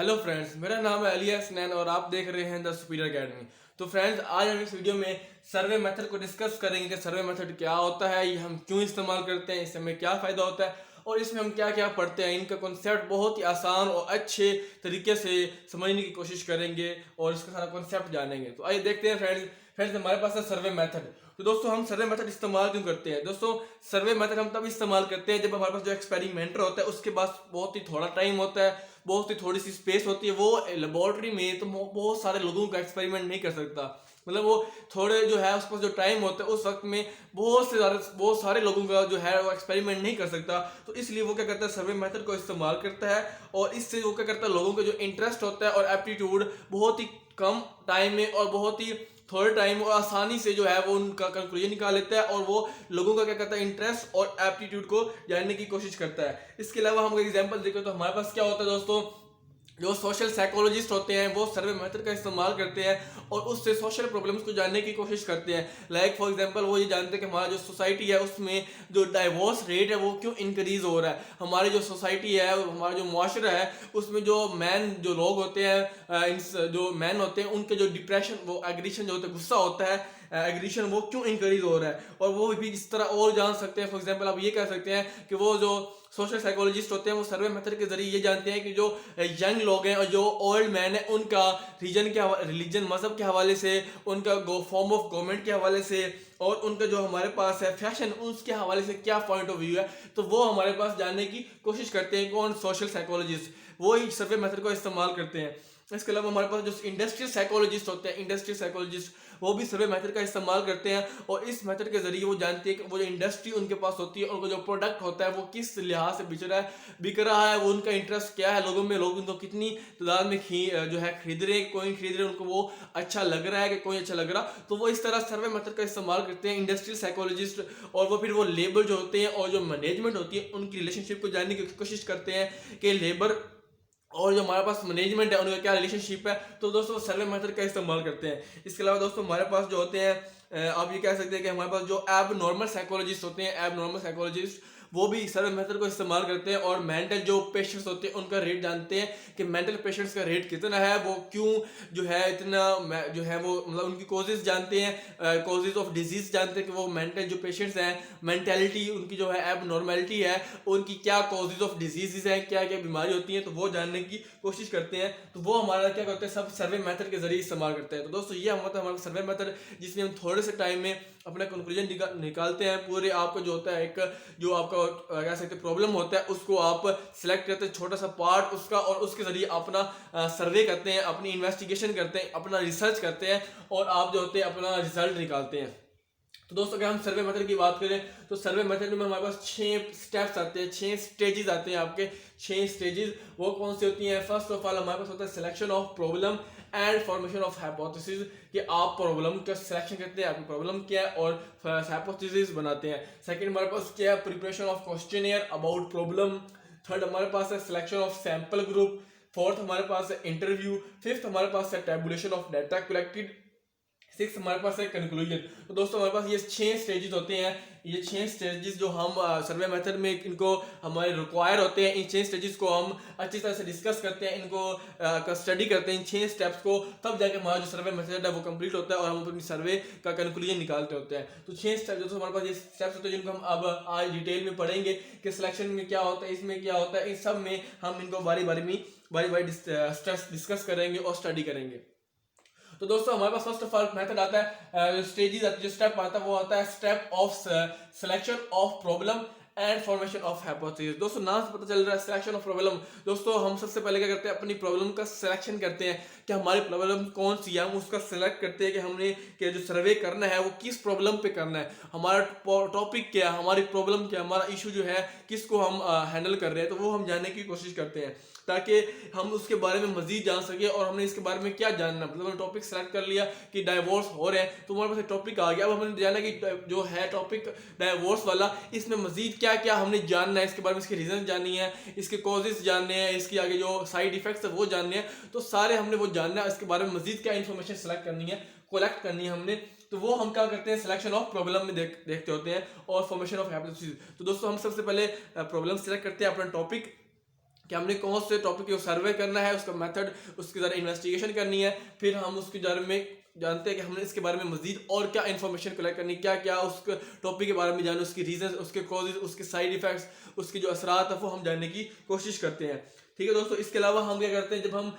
Hello friends, मेरा नाम है अली हसनैन और आप देख रहे हैं द सुपीरियर अकेडमी। तो फ्रेंड्स, आज हम इस वीडियो में सर्वे मेथड को डिस्कस करेंगे कि सर्वे मेथड क्या होता है, ये हम क्यों इस्तेमाल करते हैं, इससे हमें क्या फ़ायदा होता है और इसमें हम क्या क्या पढ़ते हैं। इनका कॉन्सेप्ट बहुत ही आसान और अच्छे तरीके से समझने की कोशिश करेंगे और इसका सारा कॉन्सेप्ट जानेंगे। तो आइए देखते हैं फ्रेंड्स हमारे पास है सर्वे मेथड। तो दोस्तों, हम सर्वे मेथड इस्तेमाल क्यों करते हैं? दोस्तों, सर्वे मेथड हम तब इस्तेमाल करते हैं जब हमारे पास जो एक्सपेरिमेंटर होता है उसके पास बहुत ही थोड़ा टाइम होता है, बहुत ही थोड़ी सी स्पेस होती है। वो लेबोरेटरी में तो बहुत सारे लोगों का एक्सपेरिमेंट नहीं कर सकता। मतलब वो थोड़े जो है उसके पास जो टाइम होता है उस वक्त में बहुत सारे लोगों का जो है वो एक्सपेरिमेंट नहीं कर सकता। तो इसलिए वो क्या करता है, सर्वे मेथड को इस्तेमाल करता है और इससे वो क्या करता है, लोगों का जो इंटरेस्ट होता है और एप्टीट्यूड बहुत ही कम टाइम में और बहुत ही थोड़े टाइम और आसानी से जो है वो उनका कंक्लूजन निकाल लेता है और वो लोगों का क्या करता है, इंटरेस्ट और एप्टीट्यूड को जानने की कोशिश करता है। इसके अलावा हम एग्जांपल देखें तो हमारे पास क्या होता है दोस्तों, जो सोशल साइकोलॉजिस्ट होते हैं वो सर्वे मेथड का इस्तेमाल करते हैं और उससे सोशल प्रॉब्लम्स को जानने की कोशिश करते हैं। लाइक फॉर एग्जांपल वो ये जानते हैं कि हमारा जो सोसाइटी है उसमें जो डाइवोर्स रेट है वो क्यों इंक्रीज हो रहा है। हमारी जो सोसाइटी है, हमारा जो मुआशरा है, उसमें जो मैन जो लोग होते हैं, जो मैन होते हैं, उनके जो डिप्रेशन, वो एग्रीशन जो होता है, गुस्सा होता है, एग्रीशन, वो क्यों इंक्रीज हो रहा है। और वो भी इस तरह और जान सकते हैं। फॉर एग्जांपल आप ये कह सकते हैं कि वो जो सोशल साइकोलॉजिस्ट होते हैं वो सर्वे मेथड के जरिए ये जानते हैं कि जो यंग लोग हैं और जो ओल्ड मैन है उनका रिलीजन मजहब के हवाले से, उनका फॉर्म ऑफ गवर्नमेंट के हवाले से और उनका जो हमारे पास है फैशन, उसके हवाले से क्या पॉइंट ऑफ व्यू है। तो वो हमारे पास जानने की कोशिश करते हैं। कौन? Social psychologist. वो ही सर्वे मेथड को इस्तेमाल करते हैं। इसके अलावा हमारे पास जो इंडस्ट्रियल साइकोलॉजिस्ट होते हैं, इंडस्ट्रियल साइकोलॉजिस्ट, वो भी सर्वे मेथड का इस्तेमाल करते हैं और इस मेथड के जरिए वो जानते हैं कि वो जो इंडस्ट्री उनके पास होती है, उनका जो प्रोडक्ट होता है वो किस लिहाज से बिक रहा है, वो उनका इंटरेस्ट क्या है लोगों में, लोग उनको कितनी तादाद में जो है खरीद रहे हैं, कोई खरीद रहे हैं, उनको वो अच्छा लग रहा है कि कोई अच्छा लग रहा। तो वो इस तरह सर्वे मेथड का इस्तेमाल करते हैं इंडस्ट्रियल साइकोलॉजिस्ट। और वो फिर वो लेबर जो होते हैं और जो मैनेजमेंट होती है उनकी रिलेशनशिप को जानने की कोशिश करते हैं कि लेबर और जो हमारे पास मैनेजमेंट है उनका क्या रिलेशनशिप है। तो दोस्तों सर्वे मेथड का इस्तेमाल करते हैं। इसके अलावा दोस्तों हमारे पास जो होते हैं, आप ये कह सकते हैं कि हमारे पास जो एब नॉर्मल साइकोलॉजिस्ट होते हैं, एब नॉर्मल साइकोलॉजिस्ट, वो भी सर्वे मेथड को इस्तेमाल करते हैं और मेंटल जो पेशेंट्स होते हैं उनका रेट जानते हैं कि मेंटल पेशेंट्स का रेट कितना है, वो क्यों जो है इतना जो है वो, मतलब उनकी कॉजेज जानते हैं, कॉजेज ऑफ डिजीज जानते हैं कि वो मेंटल जो पेशेंट्स हैं, मेंटेलिटी उनकी जो है एब नॉर्मेलिटी है, उनकी क्या कॉजेज ऑफ डिजीजेज हैं, क्या क्या बीमारी होती है, तो वो जानने की कोशिश करते हैं। तो वो हमारा क्या करते हैं, सब सर्वे मेथड के जरिए इस्तेमाल करते हैं। तो दोस्तों ये हमारा सर्वे मेथड, जिसमें हम थोड़े से टाइम में अपना कंक्लूजन निकालते हैं। पूरे आपका जो होता है एक जो आपका कह सकते प्रॉब्लम होता है उसको आप सिलेक्ट करते हैं, छोटा सा पार्ट उसका, और उसके जरिए अपना सर्वे करते हैं, अपनी इन्वेस्टिगेशन करते हैं, अपना रिसर्च करते हैं और आप जो होते हैं अपना रिजल्ट निकालते हैं। तो दोस्तों अगर हम सर्वे मेथड की बात करें तो सर्वे मेथड में हमारे पास 6 स्टेप्स आते हैं, 6 स्टेजेस आते हैं। आपके 6 स्टेजेस वो कौन सी होती हैं? फर्स्ट ऑफ ऑल हमारे पास होता है selection of problem and formation of hypothesis, कि आप प्रॉब्लम का सिलेक्शन करते हैं, आपकी प्रॉब्लम क्या है और हाइपोथेसिस बनाते हैं। सेकंड हमारे पास क्या है? Preparation of questionnaire about problem. Third हमारे पास है selection of sample group. Fourth हमारे पास है इंटरव्यू। फिफ्थ हमारे पास है tabulation of data collected. Six हमारे पास है कंक्लूजन। तो दोस्तों हमारे पास ये 6 स्टेजेस होते हैं। ये 6 स्टेजेस जो हम सर्वे मेथड में इनको हमारे रिक्वायर होते हैं, इन 6 स्टेजेस को हम अच्छी तरह से डिस्कस करते हैं, इनको स्टडी करते हैं, इन 6 स्टेप्स को, तब जाके हमारा जो सर्वे मेथड है वो कंप्लीट होता है और हम अपनी सर्वे का कंक्लूजन निकालते होते हैं। तो 6 स्टेप्स दोस्तों हमारे पास ये स्टेप्स होते हैं जिनको हम अब आज डिटेल में पढ़ेंगे कि सिलेक्शन में क्या होता है, इसमें क्या होता है, इन सब में हम इनको बारी बारी डिस्कस करेंगे और स्टडी करेंगे। तो दोस्तों हमारे पास फर्स्ट ऑफ ऑल मेथड आता है, स्टेजेस आते हैं, जो स्टेप आता है वो आता है step of selection of problem and formation of hypothesis. दोस्तों नाम से पता चल रहा है सिलेक्शन ऑफ प्रॉब्लम। दोस्तों हम सबसे पहले क्या करते हैं, अपनी प्रॉब्लम का सिलेक्शन करते हैं कि हमारी प्रॉब्लम कौन सी है, हम उसका सिलेक्ट करते हैं कि हमने कि जो सर्वे करना है वो किस प्रॉब्लम पे करना है, हमारा टॉपिक क्या है, हमारी प्रॉब्लम क्या है, हमारा इशू जो है किसको हम हैंडल कर रहे हैं। तो वो हम जानने की कोशिश करते हैं ताकि हम उसके बारे में मजीद जान सके और हमने इसके बारे में क्या जानना। मतलब हमने टॉपिक सेलेक्ट कर लिया कि डाइवोर्स हो रहे हैं, तो हमारे पास टॉपिक आ गया। अब हमने जाना कि जो है टॉपिक डाइवोर्स वाला, इसमें मजीद क्या क्या हमने जानना है, इसके बारे में इसके रीजन जाननी है, इसके कॉजेज जानने हैं, इसके आगे जो साइड इफेक्ट्स है वो जानने हैं। तो सारे हमने वो जानना है, इसके बारे में मजीद क्या इन्फॉर्मेशन सेलेक्ट करनी है, कलेक्ट करनी है हमने। तो वो हम क्या करते हैं, सिलेक्शन ऑफ प्रॉब्लम में देखते होते हैं और फॉर्मेशन ऑफ हाइपोथेसिस। तो दोस्तों हम सबसे पहले प्रॉब्लम सेलेक्ट करते हैं, अपना टॉपिक कि हमने कौन से टॉपिक को सर्वे करना है, उसका मेथड, उसके ज़रा इन्वेस्टिगेशन करनी है, फिर हम उसके बारे में जानते हैं कि हमने इसके बारे में मजीद और क्या इन्फॉर्मेशन कलेक्ट करनी, क्या क्या उस टॉपिक के बारे में जाने, उसकी रीजन, उसके कॉजेज, उसके साइड इफेक्ट्स, उसके जो असरात है वो हम जानने की कोशिश करते हैं। ठीक है दोस्तों, इसके अलावा हम क्या करते हैं, जब हम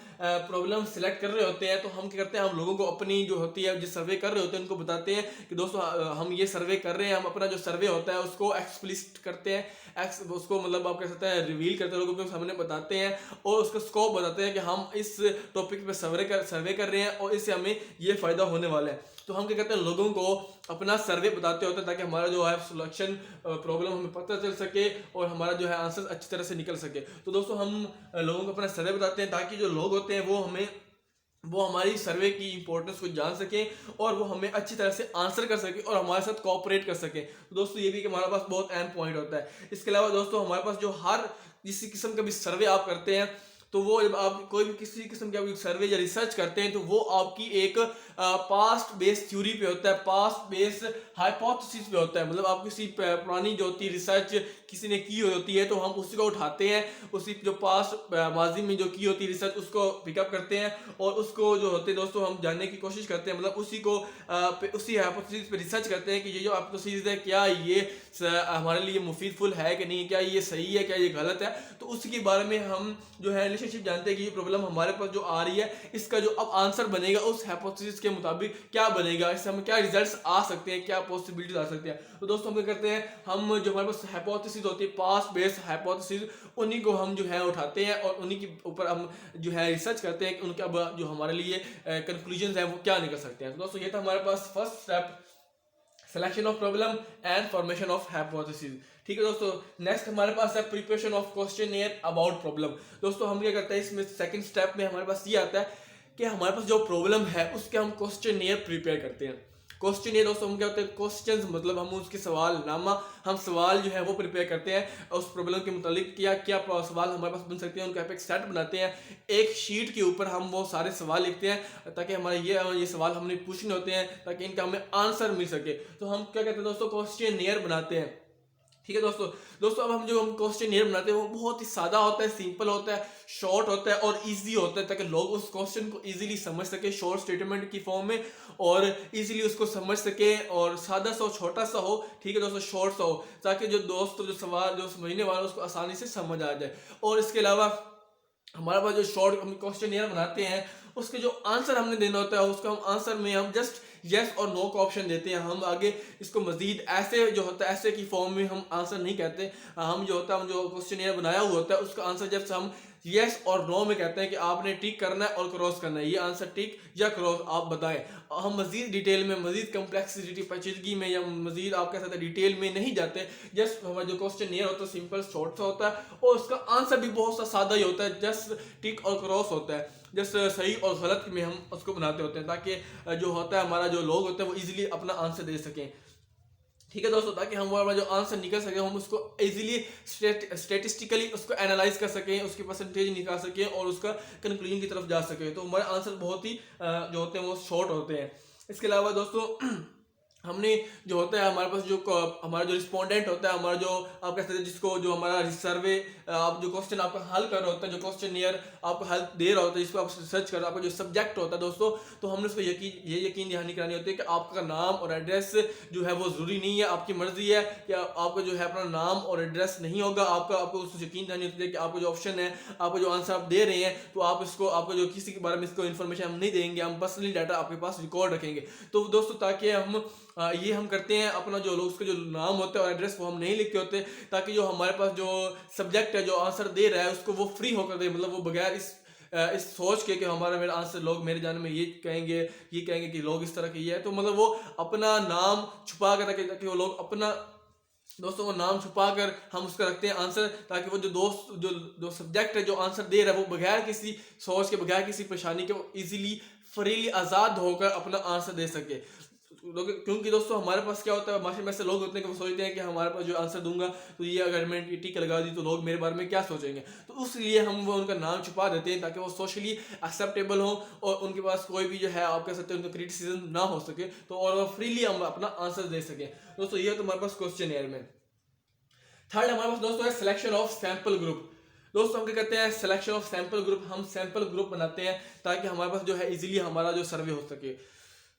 प्रॉब्लम सिलेक्ट कर रहे होते हैं तो हम क्या करते हैं, हम लोगों को अपनी जो होती है, जिस सर्वे कर रहे होते हैं उनको बताते हैं कि दोस्तों हम ये सर्वे कर रहे हैं, हम अपना जो सर्वे होता है उसको एक्सप्लिसिट करते हैं, उसको मतलब आप कह सकते हैं रिवील करते हैं, लोगों को सामने बताते हैं और उसका स्कोप बताते हैं कि हम इस टॉपिक पे सर्वे कर रहे हैं और इससे हमें ये फ़ायदा होने वाला है। तो हम क्या करते हैं, लोगों को अपना सर्वे बताते होते हैं ताकि हमारा जो है सिलेक्शन प्रॉब्लम हमें पता चल सके और हमारा जो है आंसर अच्छी तरह से निकल सके। तो दोस्तों हम लोगों को अपना सर्वे बताते हैं ताकि जो लोग होते हैं वो हमारी सर्वे की इंपॉर्टेंस को जान सकें और वो हमें अच्छी तरह से आंसर कर सके और हमारे साथ कोऑपरेट कर सकें। तो दोस्तों ये भी कि हमारे पास बहुत अहम पॉइंट होता है। इसके अलावा दोस्तों हमारे पास जो हर किसी किस्म का भी सर्वे आप करते हैं, तो वो जब आप कोई भी किसी किस्म का सर्वे या रिसर्च करते हैं तो वो आपकी एक पास्ट बेस्ड थ्योरी पे होता है, पास्ट बेस्ड हाइपोथेसिस पे होता है। मतलब आप किसी पुरानी जो होती है रिसर्च किसी ने की होती है तो हम उसी को उठाते हैं, उसी जो पास्ट माजी में जो की होती है रिसर्च उसको पिकअप करते हैं और उसको जो होते हैं दोस्तों हम जानने की कोशिश करते हैं, मतलब उसी को उसी हाइपोथेसिस पे रिसर्च करते हैं कि ये जो हाइपोथेसिस है क्या ये हमारे लिए मुफीदफुल है कि नहीं, क्या ये सही है, क्या ये गलत है। तो उसके बारे में हम जो है रिलेशनशिप जानते हैं कि ये प्रॉब्लम हमारे पास जो आ रही है इसका जो अब आंसर बनेगा उस हाइपोथेसिस के मुताबिक क्या बनेगा, इससे हमें क्या रिजल्ट्स आ सकते हैं, क्या पॉसिबिलिटीज आ सकती हैं। तो दोस्तों हम क्या करते हैं, हम जो हमारे पास हाइपोथेसिस होती है पास्ट बेस्ड हाइपोथेसिस, उन्हीं को हम जो है उठाते हैं और उन्हीं के ऊपर हम जो है रिसर्च करते हैं कि उनका जो हमारे लिए कंक्लूजन है वो क्या निकल सकते हैं। तो दोस्तों ये था हमारे पास first step, selection of problem and formation of hypothesis. ठीक है दोस्तों, नेक्स्ट हमारे पास है preparation of questionnaire about problem. दोस्तों हम क्या करते हैं, इसमें सेकंड स्टेप में हमारे पास ये आता है कि हमारे पास जो प्रॉब्लम है उसके हम क्वेश्चनियर प्रिपेयर करते हैं। क्वेश्चनियर दोस्तों हम क्या होते हैं, क्वेश्चंस मतलब हम उसके सवाल नामा, हम सवाल जो है वो प्रिपेयर करते हैं उस प्रॉब्लम के मुतालिक क्या क्या सवाल हमारे पास बन सकते हैं, उनका एक सेट बनाते हैं, एक शीट के ऊपर हम वो सारे सवाल लिखते हैं ताकि हमारे ये सवाल हमने पूछने होते हैं ताकि इनका हमें आंसर मिल सके। तो हम क्या कहते हैं दोस्तों, क्वेश्चनियर बनाते हैं। ठीक है दोस्तों अब हम क्वेश्चनियर बनाते हैं वो बहुत ही सादा होता है, सिंपल होता है, शॉर्ट होता है और इजी होता है ताकि लोग उस क्वेश्चन को इजीली समझ सके शॉर्ट स्टेटमेंट की फॉर्म में और इजीली उसको समझ सके और सादा सा हो, छोटा सा हो। ठीक है दोस्तों, शॉर्ट सा हो ताकि जो दोस्त जो सवाल जो समझने वाला उसको आसानी से समझ आ जाए। और इसके अलावा हमारे पास जो शॉर्ट हम क्वेश्चनियर बनाते हैं उसके जो आंसर हमने देना होता है उसका हम आंसर में हम जस्ट यस और नो का ऑप्शन देते हैं। हम आगे इसको मजीद ऐसे जो होता है ऐसे की फॉर्म में हम आंसर नहीं कहते, हम जो होता है हम जो क्वेश्चनियर बनाया हुआ होता है उसका आंसर जब हम यस और नो में कहते हैं कि आपने टिक करना है और क्रॉस करना है, ये आंसर टिक या क्रॉस आप बताएं। हम मजीद डिटेल में, मजीद कम्प्लेक्सिटी पेचीदगी में या मजीद आप कह सकते हैं डिटेल में नहीं जाते। जस्ट हमारा जो क्वेश्चनियर होता है सिंपल शॉर्ट सा होता है और उसका आंसर भी बहुत सा सादा ही होता है, जस्ट टिक और क्रॉस होता है, जस्ट सही और गलत में हम उसको बनाते होते हैं ताकि जो होता है हमारा जो लोग होते हैं वो इजीली अपना आंसर दे सकें। ठीक है दोस्तों, ताकि हम हमारा जो आंसर निकल सके हम उसको इजीली स्टेटिस्टिकली उसको एनालाइज कर सकें, उसकी परसेंटेज निकाल सकें और उसका कंक्लूजन की तरफ जा सकें। तो हमारे आंसर बहुत ही जो होते हैं वो शॉर्ट होते हैं। इसके अलावा दोस्तों हमने जो होता है हमारे पास जो हमारा जो रिस्पोंडेंट होता है, हमारा जो आप कह सकते हैं जिसको जो हमारा सर्वे आप जो क्वेश्चन आपका हल कर रहा होता है, जो क्वेश्चनियर आपको हल दे रहा होता है, जिसको आप रिसर्च कर रहे हो, आपका जो सब्जेक्ट होता है दोस्तों, तो हमने उसको यकीन दहानी करानी होती है कि आपका नाम और एड्रेस जो है वो ज़रूरी नहीं है, आपकी मर्जी है कि आपका जो है अपना नाम और एड्रेस नहीं होगा, आपको उसको यकीन दहानी होती है कि आपका जो ऑप्शन है, आपका जो आंसर आप दे रहे हैं, तो आप इसको आपको जो किसी के बारे में इसको इन्फॉर्मेशन हम नहीं देंगे, हम पर्सनली डाटा आपके पास रिकॉर्ड रखेंगे। तो दोस्तों ताकि ये हम करते हैं अपना जो लोग उसका जो नाम होता है और एड्रेस वो हम नहीं लिखते होते ताकि जो हमारे पास जो सब्जेक्ट है जो आंसर दे रहा है उसको वो फ्री होकर दे, मतलब वो बगैर इस सोच के कि हमारा मेरा आंसर लोग मेरे जाने में ये कहेंगे कि लोग इस तरह के ये है, तो मतलब वो अपना नाम छुपा कर रखे ताकि वो लोग अपना दोस्तों वो नाम छुपा कर हम उसका रखते हैं आंसर, ताकि वो जो दोस्त जो सब्जेक्ट है जो आंसर दे रहा है वो बगैर किसी सोच के बगैर किसी परेशानी के वो इजीली फ्रीली आज़ाद होकर अपना आंसर दे सके। क्योंकि दोस्तों हमारे पास क्या होता है, माशरे में ऐसे लोग होते हैं कि वो सोचते हैं कि हमारे पास जो आंसर दूंगा तो ये अगर मैंने टिक लगा दी तो लोग मेरे बारे में क्या सोचेंगे, तो उसलिए हम वो उनका नाम छुपा देते हैं ताकि वो सोशली एक्सेप्टेबल हो और उनके पास कोई भी जो है आप कह सकते हैं उनका क्रिटिसिज्म ना हो सके, तो और वो फ्रीली हम अपना आंसर दे सकें। दोस्तों ये तो हमारे पास क्वेश्चनियर में। थर्ड हमारे पास दोस्तों है सिलेक्शन ऑफ सैंपल ग्रुप। दोस्तों हम क्या करते हैं, सिलेक्शन ऑफ सैंपल ग्रुप, हम सैंपल ग्रुप बनाते हैं ताकि हमारे पास जो है इजीली हमारा जो सर्वे हो सके।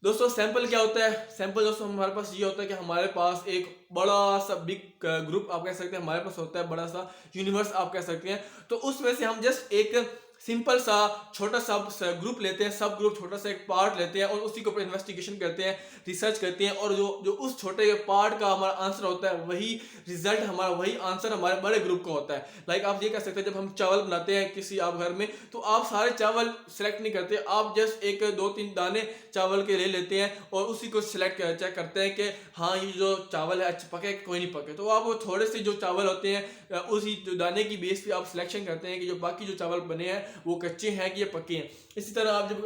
दोस्तों सैंपल क्या होता है, सैंपल दोस्तों हमारे पास ये होता है कि हमारे पास एक बड़ा सा बिग ग्रुप आप कह सकते हैं हमारे पास होता है, बड़ा सा यूनिवर्स आप कह सकते हैं। तो उसमें से हम जस्ट एक सिंपल सा छोटा सा ग्रुप लेते हैं, सब ग्रुप छोटा सा एक पार्ट लेते हैं और उसी के ऊपर इन्वेस्टिगेशन करते हैं, रिसर्च करते हैं, और जो जो उस छोटे पार्ट का हमारा आंसर होता है वही रिजल्ट हमारा, वही आंसर हमारे बड़े ग्रुप का होता है। लाइक आप ये कह सकते हैं जब हम चावल बनाते हैं किसी आप घर में, तो आप सारे चावल सेलेक्ट नहीं करते, आप जस्ट एक 2-3 दाने चावल के ले लेते हैं और उसी को सिलेक्ट चेक करते हैं कि हाँ ये जो चावल है अच्छे पके कोई नहीं पके। तो आप वो थोड़े से जो चावल होते हैं उसी जो दाने की बेस पे आप सिलेक्शन करते हैं कि जो बाकी जो चावल बने हैं वो कच्चे हैं कि ये पके हैं। इसी तरह आप जब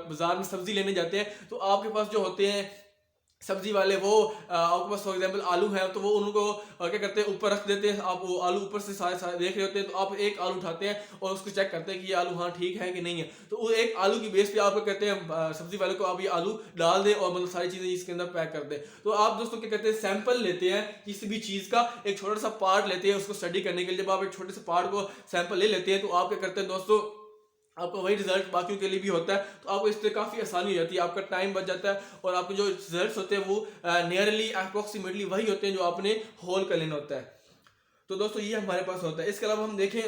बाजार में सब्जी लेने जाते हैं तो आपके पास जो होते हैं सब्जी वाले, वो आपके पास फॉर एग्जांपल आलू है तो वो उनको क्या करते हैं ऊपर रख देते हैं, आप वो आलू ऊपर से सारे सारे देख रहे होते हैं, तो आप एक आलू उठाते हैं और उसको चेक करते हैं कि ये आलू हाँ ठीक है कि नहीं है। तो वो एक आलू की बेस पे आप क्या कहते हैं सब्जी वाले को आप ये आलू डाल दें और मतलब सारी चीज़ें इसके अंदर पैक कर दें। तो आप दोस्तों क्या कहते हैं सैंपल लेते हैं किसी भी चीज़ का, एक छोटा सा पार्ट लेते हैं उसको स्टडी करने के लिए। जब आप एक छोटे से पार्ट को सैंपल ले लेते हैं तो आप क्या करते हैं दोस्तों, आपका वही रिजल्ट बाकियों के लिए भी होता है, तो आपको इससे काफ़ी आसानी हो जाती है, आपका टाइम बच जाता है और आपके जो रिजल्ट्स होते हैं वो नियरली अप्रोक्सीमेटली वही होते हैं जो आपने होल कर लेना होता है। तो दोस्तों ये हमारे पास होता है। इसके अलावा हम देखें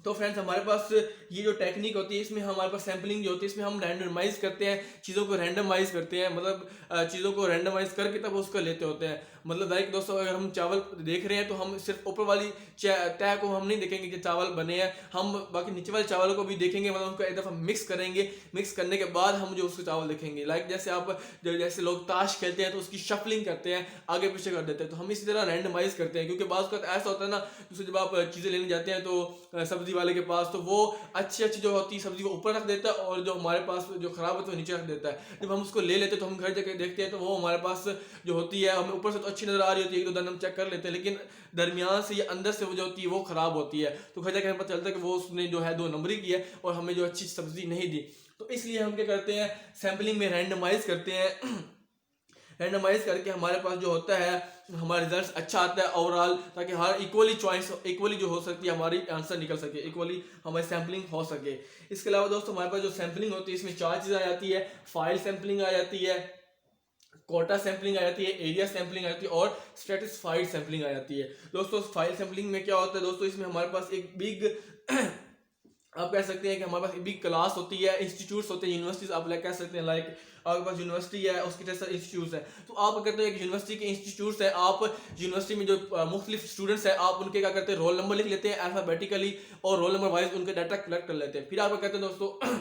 तो फ्रेंड्स हमारे पास ये जो टेक्निक होती है इसमें हमारे पास सैम्पलिंग जो होती है इसमें हम रैंडमाइज करते हैं, चीज़ों को रैंडमाइज करते हैं, मतलब चीज़ों को रैंडमाइज करके तब उसको लेते होते हैं। मतलब लाइक दोस्तों अगर हम चावल देख रहे हैं तो हम सिर्फ ऊपर वाली तय को हम नहीं देखेंगे कि चावल बने हैं, हम बाकी नीचे वाले चावल को भी देखेंगे, मतलब उनको एक दफ़ा मिक्स करेंगे, मिक्स करने के बाद हम जो उसके चावल देखेंगे। लाइक जैसे आप जैसे लोग ताश खेलते हैं तो उसकी शफलिंग करते हैं, आगे पीछे कर देते हैं, तो हम इसी तरह रैंडमाइज करते हैं। क्योंकि बाज़ का ऐसा होता है ना, जैसे जब आप चीज़ें लेने जाते हैं तो सब्जी वाले के पास, तो वो अच्छी अच्छी जो होती है सब्जी को ऊपर रख देता है और जो हमारे पास जो खराब होती है वो नीचे रख देता है। जब हम उसको ले लेते हैं तो हम घर जाकर देखते हैं तो वो हमारे पास जो होती है हमें ऊपर से तो अच्छी नजर आ रही होती है, 1-2 दाने हम चेक कर लेते हैं, लेकिन दरमियान से या अंदर से वो जो होती है वो खराब होती है। तो घर जाकर हमें पता चलता है कि वो उसने जो है 2 नंबरी की है और हमें जो अच्छी सब्जी नहीं दी। तो इसलिए हम क्या करते हैं, सैम्पलिंग में रैंडमाइज करते हैं। रैंडमाइज करके हमारे पास जो होता है हमारा रिजल्ट अच्छा आता है ओवरऑल, ताकि हर इक्वली चॉइस इक्वली जो हो सकती है हमारी आंसर निकल सके, इक्वली हमारी सैम्पलिंग हो सके। इसके अलावा दोस्तों हमारे पास जो सैम्पलिंग होती है इसमें 4 चीज़ें आ जाती है, फाइल सैम्पलिंग आ जाती है, कोटा सैम्पलिंग आ जाती है, एरिया सैम्पलिंग आ जाती है और स्ट्रेटिस्फाइड सैम्पलिंग आ जाती है। दोस्तों फाइल सैम्पलिंग में क्या होता है दोस्तों, इसमें हमारे पास एक बिग आप कह सकते हैं कि हमारे पास एक बिग क्लास होती है, इंस्टीट्यूट्स होते हैं, यूनिवर्सिटीज आप कह सकते हैं। लाइक आपके पास यूनिवर्सिटी है, उसके जैसा इंस्टीट्यूट्स है, तो आप कहते हैं कि यूनिवर्सिटी के इंस्टीट्यूट्स है, आप यूनिवर्सिटी में जो मुख्तलिफ स्टूडेंट्स हैं आप उनके क्या करते हैं रोल नंबर लिख लेते हैं अल्फाबेटिकली और रोल नंबर वाइज उनके डाटा कलेक्ट कर लेते हैं। फिर आप कहते हैं दोस्तों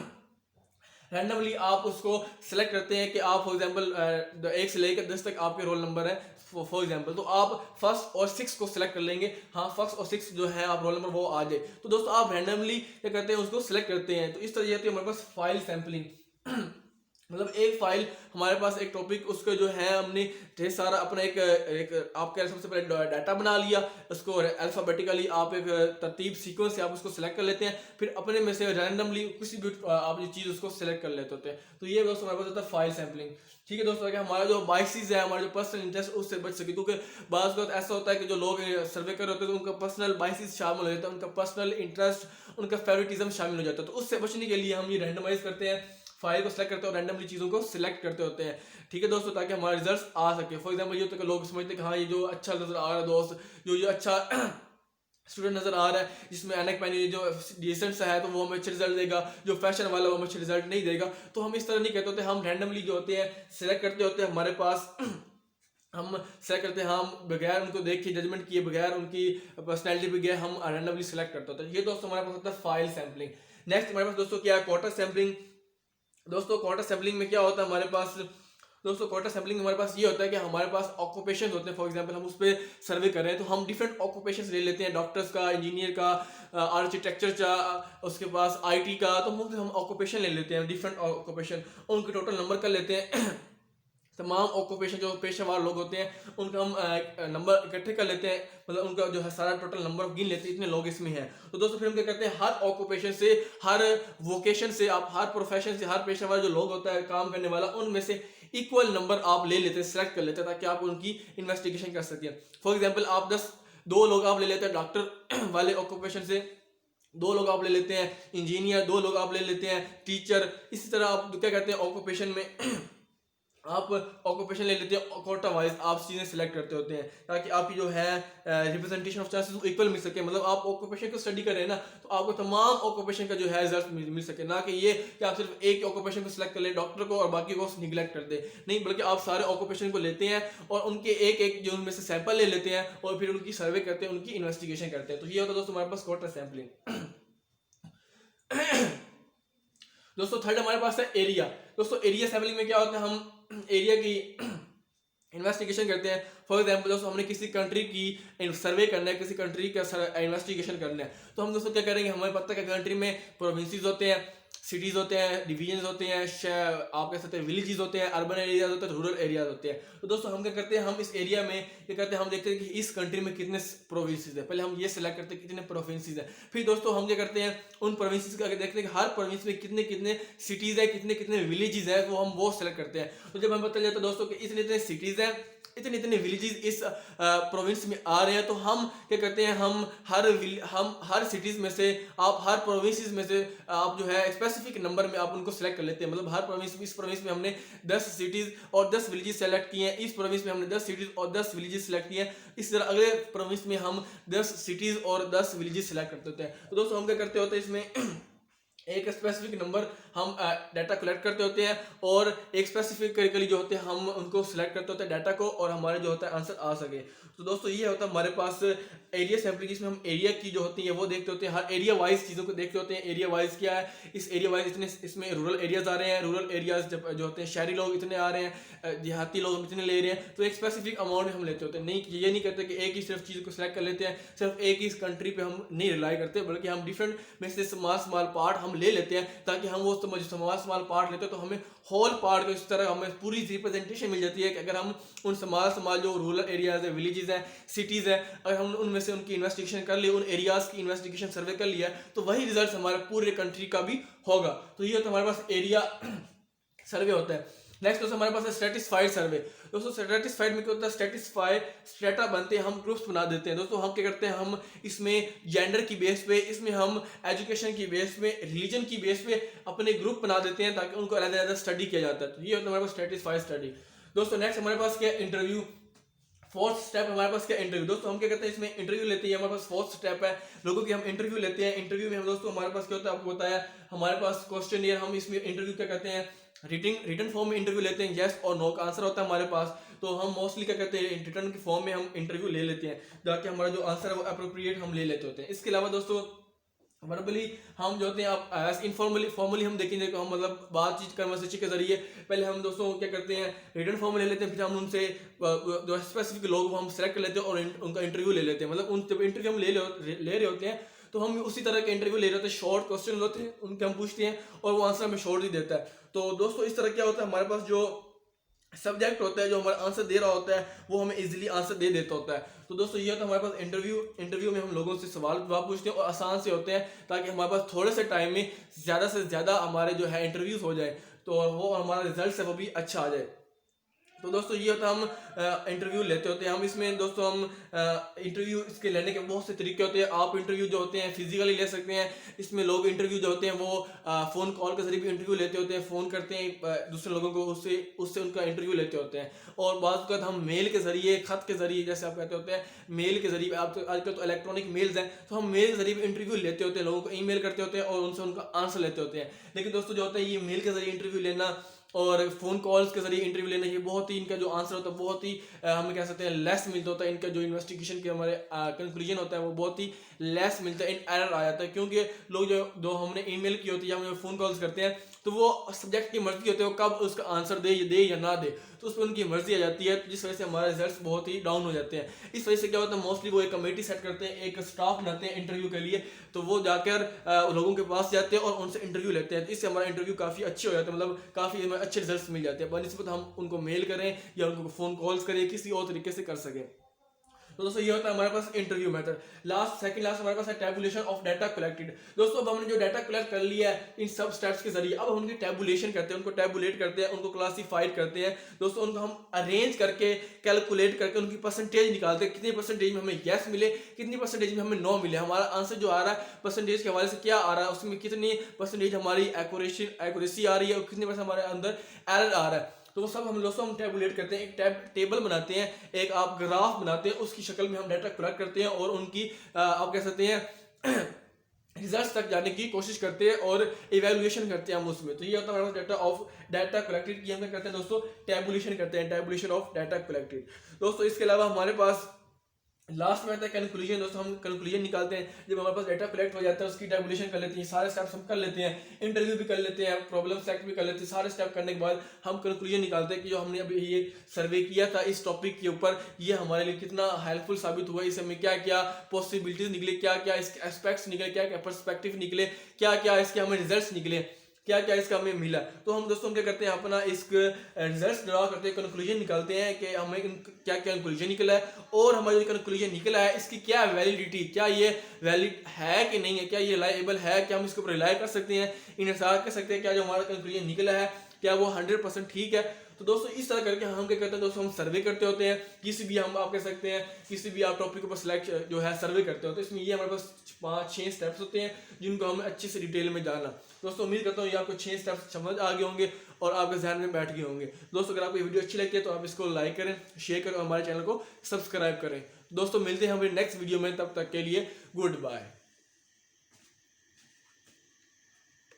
रैंडमली आप उसको सेलेक्ट करते हैं कि आप फॉर एग्जांपल 1 से लेकर 10 तक आपके रोल नंबर है फॉर एग्जांपल, तो आप फर्स्ट और 6 को सिलेक्ट कर लेंगे, हाँ फर्स्ट और 6 जो है आप रोल नंबर वो आ जाए। तो दोस्तों आप रैंडमली क्या करते हैं उसको सिलेक्ट करते हैं। तो इस तरह होती है हमारे पास फाइल सैम्पलिंग। मतलब एक फाइल हमारे पास एक टॉपिक उसको जो है हमने ढेर सारा अपना एक आप कह सबसे पहले डाटा बना लिया, उसको अल्फाबेटिकली आप एक तरतीब सीक्वेंस से आप उसको सिलेक्ट कर लेते हैं, फिर अपने में से रैंडमली किसी भी आप ये चीज़ उसको सिलेक्ट कर लेते होते हैं। तो ये दोस्तों हमारे पास होता है फाइल सैम्पलिंग। ठीक है दोस्तों, कि हमारा जो बाइसेस है, हमारा जो पर्सनल इंटरेस्ट उससे बच सके, क्योंकि बाज़ वक्त ऐसा होता है कि जो लोग सर्वे कर रहे होते हैं तो उनका पर्सनल बाइसेस शामिल हो जाता है, उनका पर्सनल इंटरेस्ट, उनका फेवरेटिज्म शामिल हो जाता है। तो उससे बचने के लिए हम ये रैंडमाइज करते हैं, फाइल को सिलेक्ट करते हैं और रैंडमली चीज़ों को सिलेक्ट करते होते हैं। ठीक है दोस्तों, ताकि हमारा रिजल्ट आ सके। फॉर एग्जांपल ये होता है कि लोग समझते हैं कि हाँ ये जो अच्छा नजर आ रहा है दोस्त, जो अच्छा स्टूडेंट नजर आ रहा है जिसमें ऐनक पहनी जो डिसेंट सा है तो वो हमें अच्छा रिजल्ट देगा, जो फैशन वाला वो हमें अच्छा रिजल्ट नहीं देगा। तो हम इस तरह नहीं कहते होते, हम रैंडमली जो होते हैं सिलेक्ट करते होते हैं हमारे पास हम सेलेक्ट करते हैं, हम बगैर उनको देख के जजमेंट किए, बगैर उनकी पर्सनैलिटी पे गए हम रैंडमली सिलेक्ट करते होते हैं। ये दोस्तों हमारे पास होता है फाइल सैम्पलिंग। नेक्स्ट हमारे पास दोस्तों क्या है, क्वार्टर सैम्पलिंग। दोस्तों क्वार्टर सैम्पलिंग में क्या होता है हमारे पास, दोस्तों क्वार्टर सैम्पलिंग हमारे पास ये होता है कि हमारे पास ऑक्यूपेशन होते हैं। फॉर एग्जांपल हम उस पर सर्वे कर रहे हैं तो हम डिफरेंट ऑक्यूपेशन ले लेते हैं, डॉक्टर्स का, इंजीनियर का, आर्किटेक्चर का, उसके पास आईटी का, तो हम ऑक्यूपेशन ले लेते हैं, डिफरेंट ऑक्यूपेशन, उनके टोटल नंबर कर लेते हैं। तमाम ऑक्यूपेशन जो पेशेवर लोग होते हैं उनका हम नंबर इकट्ठे कर लेते हैं, मतलब उनका जो है सारा टोटल नंबर गिन लेते हैं इतने लोग इसमें हैं। तो दोस्तों फिर हम क्या करते हैं, हर ऑक्यूपेशन से, हर वोकेशन से, आप हर प्रोफेशन से, हर पेशेवर जो लोग होता है काम करने वाला, उनमें से इक्वल नंबर आप ले लेते हैं, सेलेक्ट कर लेते हैं, ताकि आप उनकी इन्वेस्टिगेशन कर सकें। फॉर एग्जाम्पल आप 2 लोग आप ले लेते हैं डॉक्टर वाले ऑक्यूपेशन से, दो लोग आप ले लेते हैं इंजीनियर, दो लोग आप ले लेते हैं टीचर। इसी तरह आप क्या कहते हैं ऑक्यूपेशन में आप ऑक्यूपेशन ले लेते हैं, कोटा वाइज आप चीज़ें सेलेक्ट करते होते हैं ताकि आपकी जो है रिप्रेजेंटेशन ऑफ चांसेस इक्वल मिल सके। मतलब आप ऑक्यूपेशन को स्टडी कर रहे हैं ना, तो आपको तमाम ऑक्यूपेशन का जो है रिजल्ट मिल सके, ना कि ये कि आप सिर्फ एक ऑक्यूपेशन को सिलेक्ट कर ले डॉक्टर को और बाकी को निगलेक्ट कर दे। नहीं, बल्कि आप सारे ऑक्यूपेशन को लेते हैं और उनके एक एक जो उनमें से सैंपल ले लेते हैं और फिर उनकी सर्वे करते हैं, उनकी इन्वेस्टिगेशन करते हैं। तो ये होता है दोस्तों हमारे पास कोटा सैम्पलिंग। दोस्तों थर्ड हमारे पास है एरिया। दोस्तों एरिया सैम्पलिंग में क्या होता है, हम एरिया की इन्वेस्टिगेशन करते हैं। फॉर एग्जाम्पल दोस्तों हमने किसी कंट्री की सर्वे करना है, किसी कंट्री का इन्वेस्टिगेशन करना है, तो हम दोस्तों क्या करेंगे, हमें पता है कि कंट्री में प्रोविंसेस होते हैं, सिटीज़ होते हैं, डिवीजन्स होते हैं, आप कह सकते हैं विलेजेस होते हैं, अर्बन एरियाज होते हैं, रूरल एरियाज होते हैं। तो दोस्तों हम क्या करते हैं, हम इस एरिया में क्या करते हैं, हम देखते हैं कि इस कंट्री में कितने प्रोविंसेस है, पहले हम ये सेलेक्ट करते हैं कितने प्रोविंसेस है। फिर दोस्तों हम क्या करते हैं, उन प्रोविंसेस का देखते हैं कि हर प्रोविंस में कितने कितने सिटीज़ है, कितने कितने विलेजेस है, वो हम वो सेलेक्ट करते हैं। तो जब हमें पता चलता है दोस्तों कि इतने इतने सिटीज़ हैं, इतने इतने विलेजेस इस प्रोविंस में आ रहे हैं, तो हम क्या करते हैं, हम हर सिटीज़ में से, आप हर प्रोविंसेस में से आप जो है स्पेसिफिक नंबर में आप उनको सेलेक्ट कर लेते हैं। मतलब हर प्रोविंस में, इस प्रोविंस में हमने 10 सिटीज़ और 10 विलेजेस सेलेक्ट किए हैं, इस प्रोविंस में हमने 10 सिटीज़ और 10 विलेजेस सेलेक्ट किए हैं, इस तरह अगले प्रोविंस में हम 10 सिटीज़ और 10 विलेजेस सेलेक्ट करते होते हैं। तो दोस्तों हम क्या करते होते हैं, इसमें एक स्पेसिफिक नंबर हम डाटा कलेक्ट करते होते हैं और एक स्पेसिफिकली जो होते हैं हम उनको सिलेक्ट करते होते हैं डाटा को, और हमारे जो होता है आंसर आ सके। तो दोस्तों ये होता है हमारे पास एरिया सैम्पलिंग, जिसमें हम एरिया की जो होती है वो देखते होते हैं, हर एरिया वाइज चीज़ों को देखते होते हैं। एरिया वाइज क्या है, इस एरिया वाइज इतने इसमें रूरल एरियाज आ रहे हैं, रूरल एरियाज जो होते हैं शहरी लोग इतने आ रहे हैं, देहाती लोग इतने ले रहे हैं। तो एक स्पेसिफिक अमाउंट हम लेते होते हैं। नहीं, ये नहीं करते कि एक ही सिर्फ चीज़ को सिलेक्ट कर लेते हैं, सिर्फ एक ही कंट्री पे हम नहीं रिलाई करते, बल्कि हम डिफरेंट में से स्मॉल पार्ट हम ले लेते हैं, ताकि हम वो स्मॉल पार्ट लेते हैं तो हमें होल पार्ट को इस तरह हमें पूरी रिप्रेजेंटेशन मिल जाती है कि अगर हम उन स्मॉल जो रूरल एरियाज है, विलेजेस हैं, सिटीज़ है, अगर हम उनमें से उनकी इन्वेस्टिगेशन कर ली, उन एरियाज की इन्वेस्टिगेशन सर्वे कर लिया, तो वही रिजल्ट हमारे पूरे कंट्री का भी होगा। तो ये होता है हमारे पास एरिया सर्वे होता है। नेक्स्ट दोस्तों हमारे पास है स्ट्रेटिस्फाइड सर्वे। दोस्तों स्ट्रेटिस्फाइड में क्या होता है, स्ट्रेटिस्फाइड स्ट्रेटा बनते हैं, हम ग्रुप्स बना देते हैं। दोस्तों हम क्या करते हैं, हम इसमें जेंडर की बेस पे, इसमें हम एजुकेशन की बेस पे, रिलीजन की बेस पे अपने ग्रुप बना देते हैं, ताकि उनको अलग-अलग स्टडी किया जाता है। तो ये होता है हमारे पास स्ट्रेटिस्फाइड स्टडी। दोस्तों नेक्स्ट हमारे पास क्या, इंटरव्यू। फोर्थ स्टेप हमारे पास क्या, इंटरव्यू। दोस्तों हम क्या करते हैं, इसमें इंटरव्यू लेते हैं, हमारे पास फोर्थ स्टेप है, लोगों की हम इंटरव्यू लेते हैं। इंटरव्यू में हम दोस्तों हमारे पास क्या होता है, आपको बताया, हमारे पास क्वेश्चन, हम इसमें इंटरव्यू क्या कहते हैं, रिटन फॉर्म में इंटरव्यू लेते हैं, यस और नो का आंसर होता है हमारे पास। तो हम मोस्टली क्या करते हैं, रिटर्न की फॉर्म में हम इंटरव्यू ले लेते हैं, ताकि हमारा जो आंसर है वो अप्रोप्रिएट हम ले लेते होते हैं। इसके अलावा दोस्तों वर्बली हम जो होते हैं, आप फॉर्मली हम देखेंगे कि हम मतलब बातचीत कन्वर्सेशन के जरिए पहले हम दोस्तों क्या करते हैं, रिटन फॉर्म ले लेते हैं, फिर हम उनसे जो स्पेसिफिक लोग हम सेलेक्ट कर लेते हैं और उनका इंटरव्यू ले लेते हैं। मतलब उन जब इंटरव्यू हम ले रहे होते हैं, तो हम उसी तरह के इंटरव्यू ले रहे होते हैं, शॉर्ट क्वेश्चन होते हैं, उनके हम पूछते हैं और वो आंसर हमें शॉर्ट ही देता है। तो दोस्तों इस तरह क्या होता है, हमारे पास जो सब्जेक्ट होता है, जो हमारा आंसर दे रहा होता है, वो हमें इजीली आंसर दे देता होता है। तो दोस्तों ये होता है हमारे पास इंटरव्यू में हम लोगों से सवाल जवाब पूछते हैं और आसान से होते हैं, ताकि हमारे पास थोड़े से टाइम में ज़्यादा से ज़्यादा हमारे जो है इंटरव्यूज हो जाए, तो वो हमारा रिजल्ट है वो भी अच्छा आ जाए। तो दोस्तों ये होता है हम इंटरव्यू लेते होते हैं। हम इसमें दोस्तों हम इंटरव्यू इसके लेने के बहुत से तरीके होते हैं। आप इंटरव्यू जो होते हैं फिजिकली ले सकते हैं, इसमें लोग इंटरव्यू जो होते हैं वो फ़ोन कॉल के जरिए भी इंटरव्यू लेते होते हैं, फ़ोन करते हैं दूसरे लोगों को, उससे उनका इंटरव्यू लेते होते हैं। और बात वक्त हम मेल के जरिए, खत के जरिए, जैसे आप कहते होते हैं मेल के जरिए, आप तो आजकल तो इलेक्ट्रॉनिक मेल्स हैं, तो हम मेल के जरिए भी इंटरव्यू लेते होते हैं, लोगों को ईमेल करते होते हैं और उनसे उनका आंसर लेते होते हैं। लेकिन दोस्तों जो होता है ये मेल के जरिए इंटरव्यू लेना और फ़ोन कॉल्स के जरिए इंटरव्यू लेना, ये बहुत ही इनका जो आंसर होता है बहुत ही हम कह सकते हैं लेस मिलता होता है। इनका जो इन्वेस्टिगेशन के हमारे कंक्लूजन होता है वो बहुत ही लेस मिलता है, इन एरर आ जाता है। क्योंकि लोग जो हमने ईमेल की होती है या हम फ़ोन कॉल्स करते हैं, तो वो सब्जेक्ट की मर्जी होती है वो कब उसका आंसर दे या ना दे, तो उस पर उनकी मर्जी आ जाती है, जिस वजह से हमारे रिजल्ट बहुत ही डाउन हो जाते हैं। इस वजह से क्या होता है, मोस्टली वो एक कमेटी सेट करते हैं, एक स्टाफ बनाते हैं इंटरव्यू के लिए, तो वो जाकर लोगों के पास जाते हैं और उनसे इंटरव्यू लेते हैं। इससे हमारा इंटरव्यू काफ़ी अच्छे हो जाते हैं, मतलब काफ़ी हमें अच्छे रिजल्ट मिल जाते हैं, बनिस्बत हम उनको मेल करें या उनको फ़ोन कॉल्स करें, किसी और तरीके से कर सकें। तो दोस्तों ये होता है हमारे पास इंटरव्यू मेथड। सेकंड लास्ट हमारे पास है टैबुलेशन ऑफ डाटा कलेक्टेड। दोस्तों अब हमने जो डाटा कलेक्ट कर लिया है इन सब स्टेप्स के जरिए, अब हम उनकी टैबुलेशन करते हैं, उनको टैबुलेट करते हैं, उनको क्लासीफाइड करते हैं। दोस्तों उनको हम अरेंज करके कैलकुलेट करके उनकी परसेंटेज निकालते हैं, कितनी परसेंटेज में हमें यस मिले, कितनी परसेंटेज में हमें नो मिले। हमारा आंसर जो आ रहा है परसेंटेज के हवाले से क्या आ रहा है, उसमें कितनी परसेंटेज हमारी एक्यूरेसी आ रही है और कितने परसेंट हमारे अंदर एरर आ रहा है। तो वो सब हम दोस्तों हम टैबुलेट करते हैं, एक टेबल बनाते हैं, एक आप ग्राफ बनाते हैं, उसकी शक्ल में हम डाटा कलेक्ट करते हैं और उनकी आप कह सकते हैं रिजल्ट्स तक जाने की कोशिश करते हैं और इवैल्यूएशन करते हैं हम उसमें। तो ये होता है हमारा डाटा कलेक्टेड की हम क्या करते हैं दोस्तों, टैबुलेशन करते हैं, टैबुलेशन ऑफ डाटा कलेक्टेड। दोस्तों इसके अलावा हमारे पास लास्ट में आता है कंक्लूजन। दोस्तों हम कंक्लूजन निकालते हैं, जब हमारे पास डाटा कलेक्ट हो जाता है उसकी टैबुलेशन कर लेते हैं, सारे स्टेप्स हम कर लेते हैं, इंटरव्यू भी कर लेते हैं, प्रॉब्लम सेलेक्ट भी कर लेते हैं। सारे स्टेप करने के बाद हम कंक्लूजन निकालते हैं कि जो हमने अभी ये सर्वे किया था इस टॉपिक के ऊपर, ये हमारे लिए कितना हेल्पफुल साबित हुआ, इसमें क्या क्या पॉसिबिलिटीज निकले, क्या क्या इसके एस्पेक्ट्स निकले, क्या क्या पर्सपेक्टिव निकले, क्या क्या इसके हमें रिजल्ट निकले, क्या क्या इसका हमें मिला। तो हम दोस्तों क्या करते हैं, अपना इसके रिजल्ट्स ड्रा करते हैं, कंक्लूजन निकालते हैं कि हमें क्या क्या कंक्लूजन निकला है और हमारा जो कंक्लूजन निकला है इसकी क्या वैलिडिटी, क्या ये वैलिड है कि नहीं है, क्या ये लाइएबल है, क्या हम इसके ऊपर रिलाई कर सकते हैं, इंसार कर सकते हैं, क्या जो हमारा कंक्लूजन निकला है क्या वो 100% ठीक है। तो दोस्तों इस तरह करके हम क्या करते हैं दोस्तों, हम सर्वे करते होते हैं, किसी भी हम आप कह सकते हैं किसी भी आप टॉपिक पर सिलेक्ट जो है सर्वे करते होते हैं। इसमें ये हमारे पास 5-6 स्टेप्स होते हैं जिनको हमें अच्छे से डिटेल में जानना। दोस्तों उम्मीद करता हूँ ये आपको 6 स्टेप्स समझ आ गए होंगे और आपके ध्यान में बैठ गए होंगे। दोस्तों अगर आपको वीडियो अच्छी लगती है तो आप इसको लाइक करें, शेयर करें और हमारे चैनल को सब्सक्राइब करें। दोस्तों मिलते हैं हमारे नेक्स्ट वीडियो में, तब तक के लिए गुड बाय।